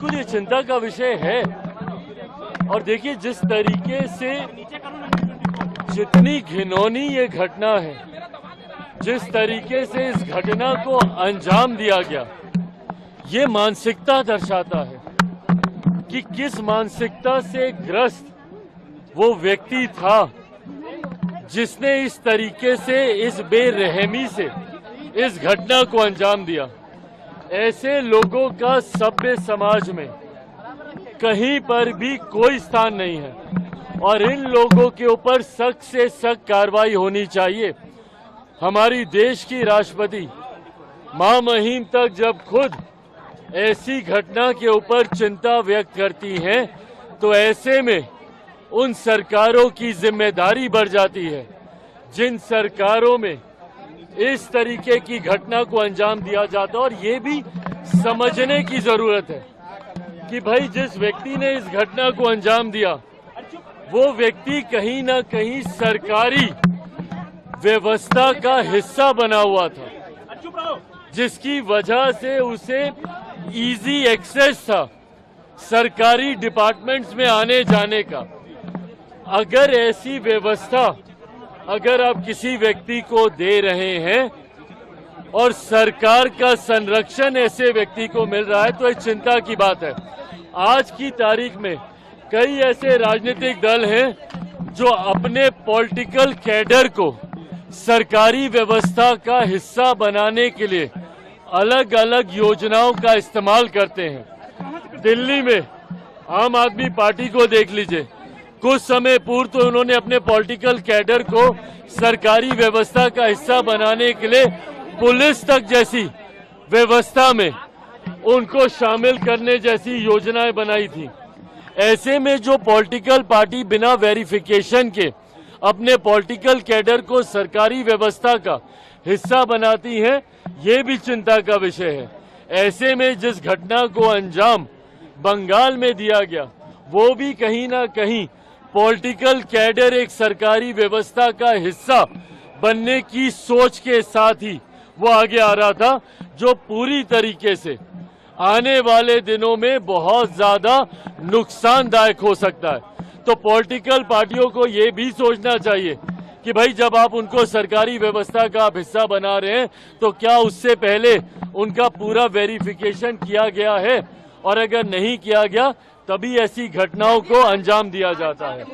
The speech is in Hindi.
बिल्कुल ये चिंता का विषय है। और देखिए, जिस तरीके से जितनी घिनौनी ये घटना है, जिस तरीके से इस घटना को अंजाम दिया गया, ये मानसिकता दर्शाता है कि किस मानसिकता से ग्रस्त वो व्यक्ति था जिसने इस तरीके से, इस बेरहमी से इस घटना को अंजाम दिया। ऐसे लोगों का सभ्य समाज में कहीं पर भी कोई स्थान नहीं है और इन लोगों के ऊपर सख्त से सख्त कार्रवाई होनी चाहिए। हमारी देश की राष्ट्रपति मां महिम तक जब खुद ऐसी घटना के ऊपर चिंता व्यक्त करती हैं, तो ऐसे में उन सरकारों की जिम्मेदारी बढ़ जाती है जिन सरकारों में इस तरीके की घटना को अंजाम दिया जाता है। और ये भी समझने की जरूरत है कि भाई, जिस व्यक्ति ने इस घटना को अंजाम दिया, वो व्यक्ति कहीं ना कहीं सरकारी व्यवस्था का हिस्सा बना हुआ था, जिसकी वजह से उसे इजी एक्सेस था सरकारी डिपार्टमेंट्स में आने जाने का। अगर ऐसी व्यवस्था अगर आप किसी व्यक्ति को दे रहे हैं और सरकार का संरक्षण ऐसे व्यक्ति को मिल रहा है, तो एक चिंता की बात है। आज की तारीख में कई ऐसे राजनीतिक दल हैं जो अपने पॉलिटिकल कैडर को सरकारी व्यवस्था का हिस्सा बनाने के लिए अलग अलग योजनाओं का इस्तेमाल करते हैं। दिल्ली में आम आदमी पार्टी को देख लीजिए, कुछ समय पूर्व तो उन्होंने अपने पॉलिटिकल कैडर को सरकारी व्यवस्था का हिस्सा बनाने के लिए पुलिस तक जैसी व्यवस्था में उनको शामिल करने जैसी योजनाएं बनाई थी। ऐसे में जो पॉलिटिकल पार्टी बिना वेरिफिकेशन के अपने पॉलिटिकल कैडर को सरकारी व्यवस्था का हिस्सा बनाती है, ये भी चिंता का विषय है। ऐसे में जिस घटना को अंजाम बंगाल में दिया गया, वो भी कहीं ना कहीं पॉलिटिकल कैडर एक सरकारी व्यवस्था का हिस्सा बनने की सोच के साथ ही वो आगे आ रहा था, जो पूरी तरीके से आने वाले दिनों में बहुत ज्यादा नुकसानदायक हो सकता है। तो पॉलिटिकल पार्टियों को ये भी सोचना चाहिए कि भाई, जब आप उनको सरकारी व्यवस्था का आप हिस्सा बना रहे हैं, तो क्या उससे पहले उनका पूरा वेरिफिकेशन किया गया है, और अगर नहीं किया गया तभी ऐसी घटनाओं को अंजाम दिया जाता है।